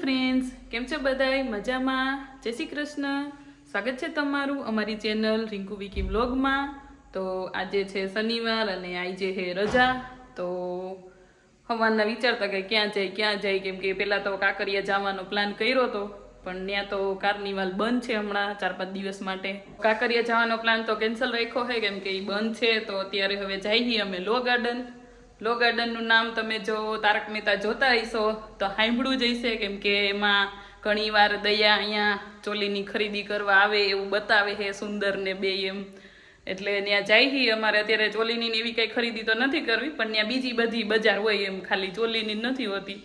Friends, કેમ છો બધાય? મજામાં? જય શ્રી કૃષ્ણ. સ્વાગત છે તમારું અમારી ચેનલ રિંકુ વિકી વ્લોગમાં. તો આજે છે શનિવાર અને આજે છે રજા. તો સવારના વિચારતા કે ક્યાં જાય કેમ કે પહેલાં તો કાંકરિયા જવાનો પ્લાન કર્યો હતો, પણ ત્યાં તો કાર્નિવાલ બંધ છે હમણાં 4-5 દિવસ માટે. કાંકરિયા જવાનો પ્લાન તો કેન્સલ રાખ્યો છે કેમ કે એ બંધ છે. તો અત્યારે હવે જઈએ અમે લો ગાર્ડનનું નામ તમે જો તારક મહેતા જોતા હશો તો સાંભળવું જ હશે, કેમ કે એમાં ઘણીવાર દયા અહીંયા ચોલીની ખરીદી કરવા આવે એવું બતાવે છે, સુંદર ને બે એમ. એટલે ત્યાં જઈએ. અમારે અત્યારે ચોલીની એવી કંઈ ખરીદી તો નથી કરવી, પણ ત્યાં બીજી બધી બજાર હોય એમ, ખાલી ચોલીની નથી હોતી.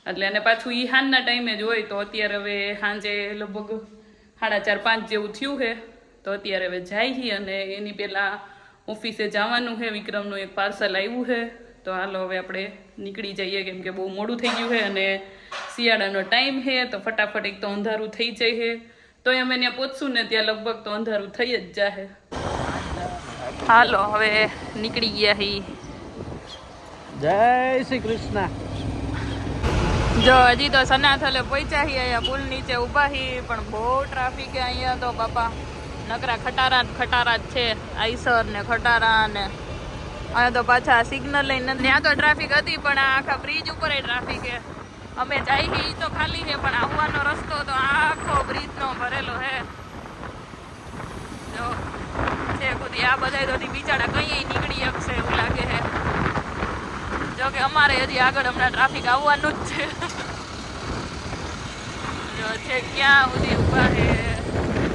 એટલે અને પાછું એ સાંજના ટાઈમે જ હોય. તો અત્યારે હવે સાંજે લગભગ 4:30-5 જેવું થયું છે. તો અત્યારે હવે જઈએ અને એની પહેલાં ઓફિસે જવાનું છે. વિક્રમનું એક પાર્સલ આવ્યું છે. તો હાલો હવે આપણે નીકળી જઈએ કેમ કે બહુ મોડું થઈ ગયું છે અને શિયાળાનો ટાઈમ છે. તો ફટાફટ એક તો અંધારું થઈ જાય છે. તો અમે ત્યાં પહોંચશું ને ત્યાં લગભગ તો અંધારું થઈ જ જાય. હાલો હવે નીકળી ગયા હી. જય શ્રી કૃષ્ણ. જો હજી તો સનાથલે પહોંચ્યા હી. અહીંયા પુલ નીચે ઊભા હી, પણ બહુ ટ્રાફિક છે અહીંયા તો બાપા. નકરા ખટારા જ છે, આઈસર ને ખટારા ને. અહીંયા તો પાછા સિગ્નલ લઈને ત્યાં તો ટ્રાફિક હતી, પણ આ આખા બ્રિજ ઉપર ટ્રાફિક છે. અમે જઈએ એ તો ખાલી છે, પણ આવવાનો રસ્તો તો આખો બ્રિજનો ભરેલો છે. જો છે ખુદી આ બધા તો બિચારા કઈ નીકળી શકશે એવું લાગે છે. જો કે અમારે હજી આગળ હમણાં ટ્રાફિક આવવાનું જ છે. જો છે ક્યાં સુધી ઊભા છે,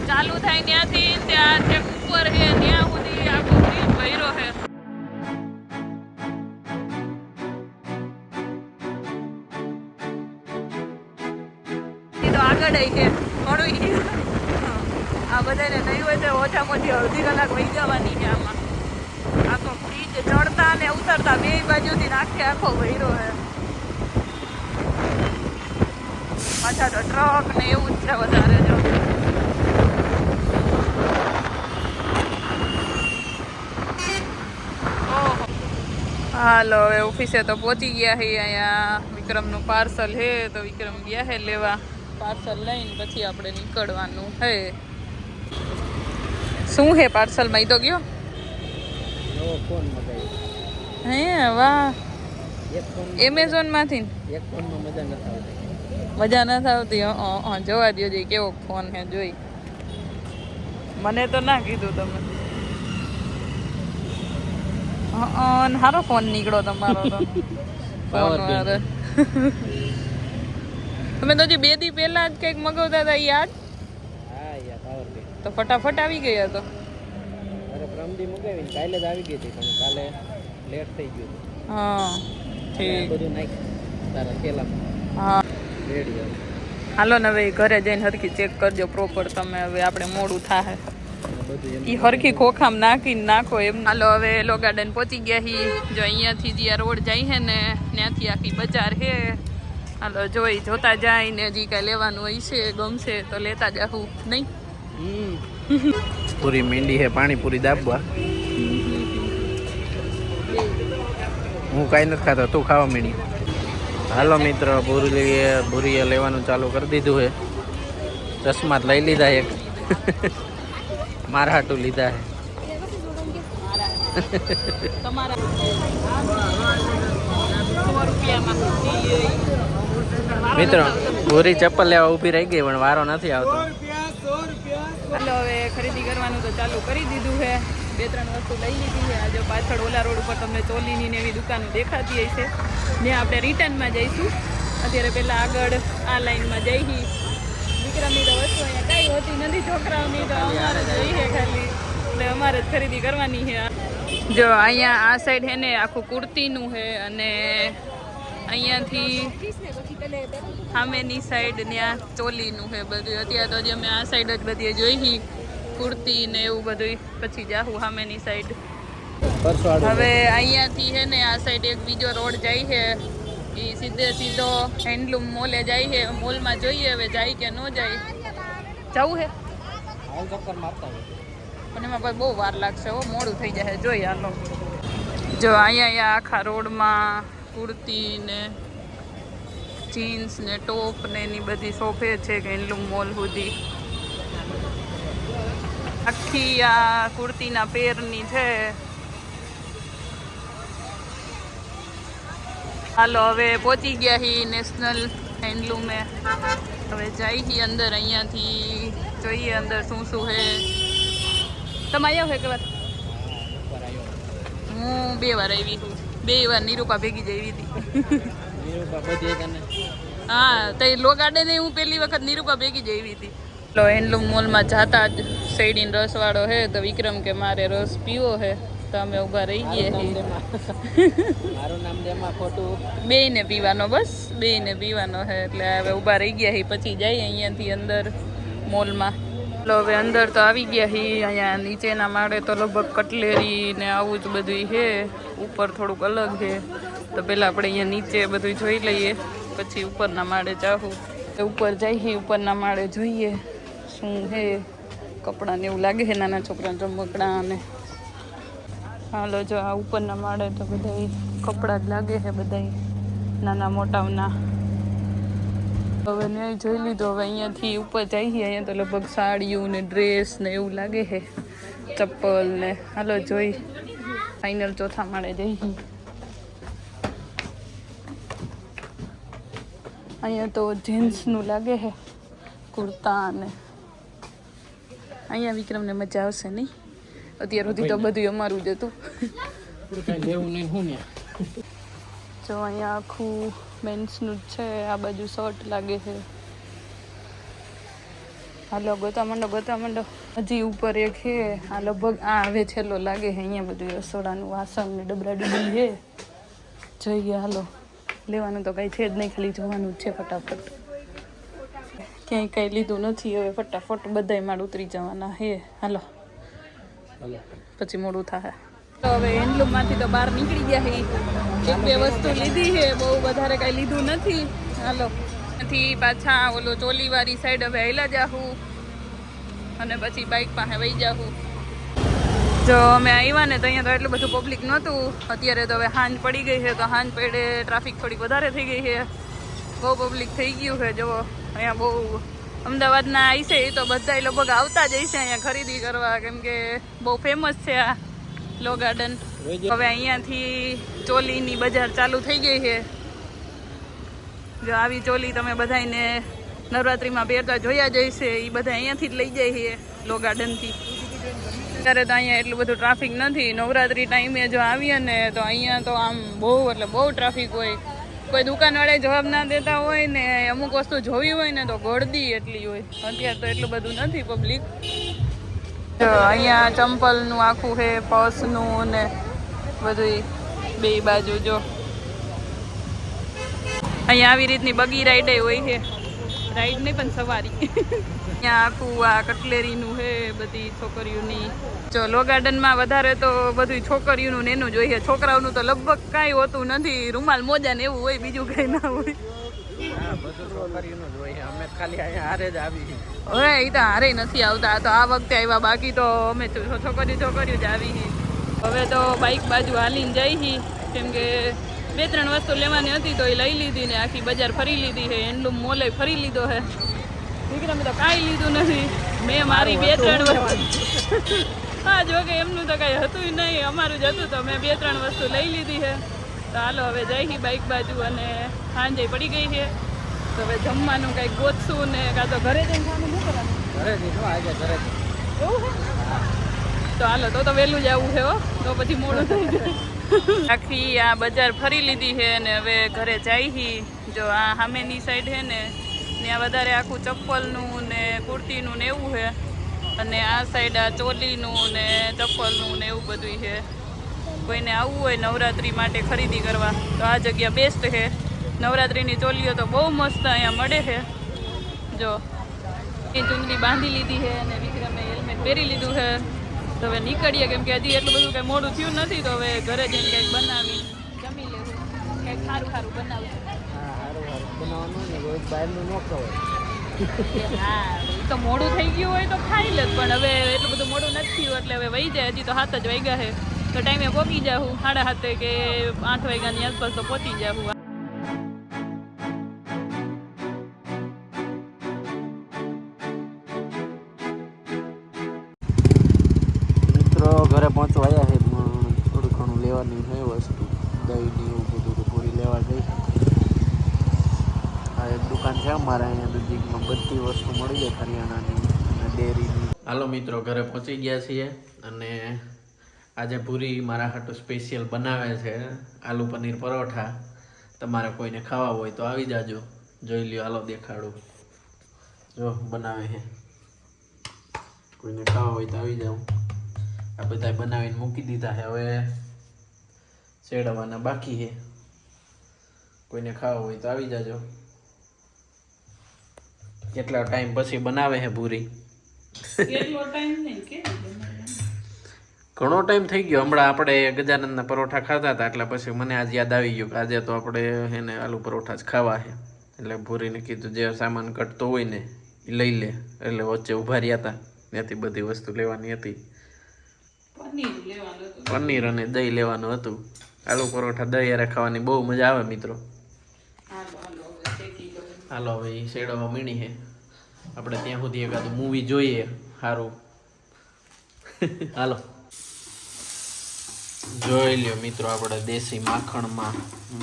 ચાલુ થાય ત્યાંથી ત્યાં છે ઉપર છે ત્યાં સુધી આખો બ્રિજ ભર્યો છે. આગળ છે ઘણું. આ બધાને નહીં હોય તો ઓછામાં ઓછી અડધી કલાક વહી જવાની છે આમાં. આખો બ્રિજ ચડતા ને ઉતરતા બે બાજુથી આખો ભર્યો છે. પાછા તો ટ્રક ને એવું જ છે વધારે. જો હાલો હવે ઓફિસે તો પહોંચી ગયા છે. અહીંયા વિક્રમનું પાર્સલ છે તો વિક્રમ ગયા છે લેવા. પાર્સલ લઈને પછી આપણે નીકળવાનું હે. શું હે પાર્સલમાં? ઈ તો ગયો નવો ફોન મગાવ્યો. હે વાહ. એક ફોન એમેઝોન માંથી એક ફોનમાં મજા નથી આવતી. મજા નથી આવતી? જોવા દો જે કેવો ફોન હે જોઈ. મને તો ના કીધું તમે. સારો ફોન નીકળો તમારો તો. ફોન વાળો તમે તો હજી 2 દી પહેલા જ કંઈક મગાવતા હતા યાદ? હા યાર, પાવર બેંક તો ફટાફટ આવી ગયા તો. અરે પ્રમદી મગાવીને કાલે જ આવી ગઈ હતી, પણ કાલે લેટ થઈ ગયું હતું. હા ઠીક. બધું નાખ તારા થેલામાં. હા રેડી હવે. હાલો ને હવે ઘરે જઈને હરખી ચેક કરજો પ્રોપર તમે. હવે આપણે મોડું થાય બધું એ હરખી ખોખામાં નાખીને નાખો એમ. હાલો હવે લો ગાર્ડન પહોંચી ગયા હી. જો અહીંયાથી જે આ રોડ જાય છે ને ત્યાંથી આખી બજાર છે. હાલો જોતા જાય ને હજી કાંઈ લેવાનું હોય છે ગમશે તો લેતા જાઉં નહીં. પૂરી મીંડી છે પાણીપુરી દાબવા. હું કાંઈ નથી ખાતો, તું ખાવા મીંડી. હાલો મિત્ર, ભૂરીએ લેવાનું ચાલુ કરી દીધું છે. ચશ્મા લઈ લીધા એક. મારા હાટું લીધા છે. મિત્રો ભૂરી ચપ્પલ લેવા ઊભી રહી ગઈ પણ વારો નથી આવતો. હાલો હવે ખરીદી કરવાનું તો ચાલુ કરી દીધું છે. 2-3 વસ્તુ લઈ લીધી છે. આજે પાછળ ઓલા રોડ ઉપર તમને ચોલીની ને એવી દુકાનો દેખાતી હશે. ત્યાં આપણે રિટર્નમાં જઈશું. અત્યારે પહેલાં આગળ આ લાઈનમાં જઈએ. વિક્રમની તો વસ્તુ અહીંયા કાંઈ હોતી નથી છોકરાઓની, તો અમારે જઈએ ખાલી. એટલે અમારે જ ખરીદી કરવાની છે. જો અહીંયા આ સાઈડ છે ને આખું કુર્તીનું છે, અને અહીંયાથી સામેની સાઈડ ત્યાં ચોલીનું છે બધું. અત્યારે તો હજી અમે આ સાઈડ જ બધી જોઈ કુર્તી ને એવું બધું. પછી જાહું સામેની સાઈડ. હવે અહીંયાથી છે ને આ સાઈડ એક બીજો રોડ જાય છે. એ સીધો હેન્ડલૂમ મોલે જાય છે. મોલમાં જોઈએ હવે જાય કે ન જાય. જવું છે પણ એમાં બહુ વાર લાગશે, મોડું થઈ જશે. જોઈએ હાલો. જો અહીંયા આખા રોડમાં કુર્તી ને જીન્સ ને ટોપ ને એની બધી શોપે છે કે હેન્ડલૂમ મોલ સુધી. આખી આ કુર્તીના પેરની છે. હાલો હવે પહોંચી ગયા હી નેશનલ હેન્ડલૂમે. હવે જાય હી અંદર, અહીંયાથી જોઈએ અંદર શું શું હે. તમે આવ્યા હે કે વાર? હું 2 વાર આવી છું. 2 વાર નિરૂપા ભેગી જ આવી હતી. હા તો લો ગાર્ડન હું પહેલી વખત નિરૂપા ભેગી જ આવી હતી. હેન્ડલૂમ મોલમાં જાતા જ શેરડીન રસ વાળો હે તો વિક્રમ કે મારે રસ પીવો હે તો અમે ઊભા રહી ગયા. મારું નામ દેમાં ખોટું બેયને પીવાનો, બસ બેયને પીવાનો હે એટલે હવે ઊભા રહી ગયા હી. પછી જઈએ અહીંયાથી અંદર મોલમાં. હવે અંદર તો આવી ગયા હી. અહીંયા નીચેના માળે તો લગભગ કટલેરી ને આવું જ બધું છે. ઉપર થોડુંક અલગ છે તો પહેલાં આપણે અહીંયા નીચે બધું જોઈ લઈએ પછી ઉપરના માળે જાઉં. ઉપર જઈએ ઉપરના માળે જોઈએ શું હે. કપડાને એવું લાગે છે નાના છોકરાના રમકડા અને હાલો જો આ ઉપરના માળે તો બધા કપડાં જ લાગે છે બધા નાના મોટાના. હવે ન્યાય જોઈ લીધો. હવે અહીંયાથી ઉપર જઈએ. અહીંયા તો લગભગ સાડીઓ ને ડ્રેસ ને એવું લાગે છે, ચપ્પલ ને. હાલો જોઈ ફાઇનલ ચોથા માળે જઈએ. અહીંયા તો જીન્સનું લાગે છે, કુર્તા ને. અહીંયા વિક્રમને મજા આવશે નહીં? અત્યાર સુધી તો બધું અમારું જ હતું. જો અહીંયા આખું મેન્સનું જ છે. આ બાજુ શર્ટ લાગે છે. હાલો ગોતા માંડો. હજી ઉપર એક છે. આ લગભગ આ હવે છેલ્લો લાગે છે. અહીંયા બધું રસોડાનું વાસણ ને ડબરા ડબરી છે. જોઈએ હાલો. લેવાનું તો કાંઈ છે જ નહીં, ખાલી જવાનું જ છે ફટાફટ. ક્યાંય કાંઈ લીધું નથી. હવે ફટાફટ બધાય માળ ઉતરી જવાના હે. હાલો પછી મોડું થાય. તો હવે હેન્ડલૂમમાંથી તો બહાર નીકળી ગયા હે. 1-2 વસ્તુ લીધી છે, બહુ વધારે કાંઈ લીધું નથી. હાલો ત્યાંથી પાછા ઓલો ચોલીવાળી સાઈડ હવે હાલ્યા જાહું અને પછી બાઇક પાસે વહી જાહું. જો અમે આવ્યા ને તો અહીંયા તો એટલું બધું પબ્લિક નહોતું. અત્યારે તો હવે સાંજ પડી ગઈ છે તો સાંજ પડે ટ્રાફિક થોડી વધારે થઈ ગઈ છે. બહુ પબ્લિક થઈ ગયું છે. જુઓ અહીંયા બહુ અમદાવાદના આવી છે એ તો બધા લગભગ આવતા જ હશે અહીંયા ખરીદી કરવા, કેમ કે બહુ ફેમસ છે આ લો ગાર્ડન. હવે અહીંયાથી ચોલીની બજાર ચાલુ થઈ ગઈ છે. જો આવી ચોલી તમે બધાને નવરાત્રિમાં પહેરતા જોયા જ હશે. એ બધા અહીંયાથી જ લઈ જાય છે લો ગાર્ડનથી. અત્યારે તો અહીંયા એટલું બધું ટ્રાફિક નથી. નવરાત્રિ ટાઈમે જો આવીએ ને તો અહીંયા તો આમ બહુ એટલે બહુ ટ્રાફિક હોય. કોઈ દુકાનવાળા જવાબ ના દેતા હોય ને અમુક વસ્તુ જોવી હોય ને તો ગળદી એટલી હોય. અત્યારે તો એટલું બધું નથી પબ્લિક. અહીંયા ચંપલનું આખું છે, પર્સનું ને બધું બે બાજુ. જો અહીંયા આવી રીતની બગી રાઈડ હોય છે. રાઈડ નહીં પણ સવારી. અહીંયા આખું આ કટલેરીનું છે બધી છોકરીઓની. જો લો ગાર્ડનમાં વધારે તો બધું છોકરીઓનું ને એનું જ હોય. છોકરાઓનું તો લગભગ કાંઈ હોતું નથી. રૂમાલ મોજા ને એવું હોય, બીજું કાંઈ ના હોય. હવે એ તો હારે નથી આવતા. તો આ વખતે આવ્યા, બાકી તો અમે છોકરીઓ જ આવી. હવે તો બાઇક બાજુ હાલીને જઈ, કેમ કે 2-3 વસ્તુ લેવાની હતી તો એ લઈ લીધી ને આખી બજાર ફરી લીધી છે. હેન્ડલૂમ મોલે ફરી લીધો છે. વિક્રમે તો કાંઈ લીધું નથી. મેં મારી 2-3 વસ્તુ હા જો કે એમનું તો કાંઈ હતું નહીં, અમારું જ હતું તો મેં 2-3 વસ્તુ લઈ લીધી છે. તો હાલો હવે જઈ બાઇક બાજુ અને સાંજે પડી ગઈ છે. તો હવે જમવાનું કંઈક ગોતશું ને કાં તો ઘરે જઈને ખાવાનું શું કરવાનું એવું છે. તો હાલો તો વહેલું જ આવવું છે હો, તો પછી મોડું થઈ જાય. આખી આ બજાર ફરી લીધી છે ને હવે ઘરે જાય. જો આ સામેની સાઈડ છે ને ત્યાં વધારે આખું ચપ્પલનું ને કુર્તીનું ને એવું છે, અને આ સાઈડ આ ચોલીનું ને ચપ્પલનું ને એવું બધું છે. કોઈને આવવું હોય નવરાત્રિ માટે ખરીદી કરવા તો આ જગ્યા બેસ્ટ છે. નવરાત્રિની ચોલીઓ તો બહુ મસ્ત અહીંયા મળે છે. જો એ ચુંદડી બાંધી લીધી છે અને વિક્રમે હેલ્મેટ પહેરી લીધું છે. તો હવે નીકળીએ, કેમ કે હજી એટલું બધું કંઈ મોડું થયું નથી. તો હવે ઘરે જઈને કંઈક બનાવી જમી લેવું, કંઈક સારું બનાવશું. હા એ તો મોડું થઈ ગયું હોય તો ખાઈ લે, પણ હવે એટલું બધું મોડું નથી થયું એટલે હવે વહી જાય. હજી તો 7 જ વાગ્યા છે તો ટાઈમે પહોંચી જાઉં. 7:30 કે 8 વાગ્યાની આસપાસ તો પહોંચી જાઉં. મિત્રો ઘરે પહોંચવા આવ્યા છે પણ થોડું ઘણું લેવાની છે વસ્તુ દહીંની એવું બધું તો પૂરી લેવા જઈ. આ એક દુકાન છે અમારે અહીંયા નજીકમાં બધી વસ્તુ મળી જાય કરિયાણાની અને ડેરીની. હાલો મિત્રો ઘરે પહોંચી ગયા છીએ અને આજે પૂરી મારા હાટુ સ્પેશિયલ બનાવે છે આલુ પનીર પરોઠા. તમારે કોઈને ખાવા હોય તો આવી જાજો. જોઈ લ્યો, હાલો દેખાડું. જો બનાવે છે, કોઈને ખાવા હોય તો આવી જાઓ. આ બધા બનાવીને મૂકી દીધા છે, હવે શેડવાના બાકી છે. કોઈને ખાવા હોય તો આવી જાજો. કેટલા ટાઈમ પછી બનાવે છે પૂરી. કેટલો ટાઈમ નહીં કે ઘણો ટાઈમ થઈ ગયો. હમણાં આપણે ગજાનંદના પરોઠા ખાતા હતા એટલે પછી મને આજ યાદ આવી ગયું કે આજે તો આપણે એને આલુ પરોઠા જ ખાવા છે. એટલે ભૂરીને કીધું જે સામાન ઘટતો હોય ને એ લઈ લે. એટલે વચ્ચે ઊભા રહ્યા હતા, ત્યાંથી બધી વસ્તુ લેવાની હતી. પનીર અને દહીં લેવાનું હતું. આલુ પરોઠા દહીં હારે ખાવાની બહુ મજા આવે મિત્રો. હાલો હવે એ શેડોમાં મીણી છે. આપણે ત્યાં સુધી એકાદું મૂવી જોઈએ સારું. હાલો જોઈ લ્યો મિત્રો, આપણે દેશી માખણમાં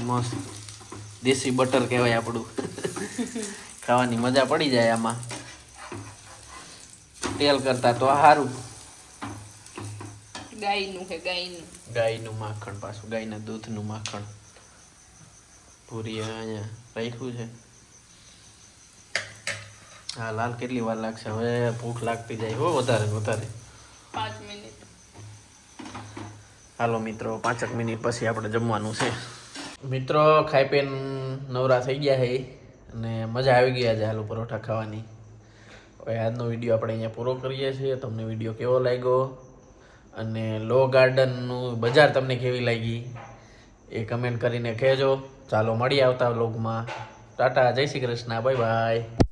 મસ્ત દેશી બટર કહેવાય આપણું. ખાવાની મજા પડી જાય આમાં. તેલ કરતા તો સારું. ગાયનું છે, ગાયનું માખણ, પાછું ગાયના દૂધનું માખણ. પૂરી અહીંયા રાખ્યું છે. હા લાલ કેટલી વાર લાગશે? હવે ભૂખ લાગતી જાય હો વધારે ને વધારે. 5 મિનિટ. હાલો મિત્રો 5 મિનિટ પછી આપણે જમવાનું છે. મિત્રો ખાઈ પીને નવરા થઈ ગયા છે અને મજા આવી ગઈ આજે આલુ પરોઠા ખાવાની. હવે આજનો વિડીયો આપણે અહીંયા પૂરો કરીએ છીએ. તમને વિડીયો કેવો લાગ્યો અને લો ગાર્ડનનું બજાર તમને કેવી લાગી એ કમેન્ટ કરીને કહેજો. ચાલો મળીએ આવતા વ્લોગમાં. ટાટા, જય શ્રી કૃષ્ણ, બાય બાય.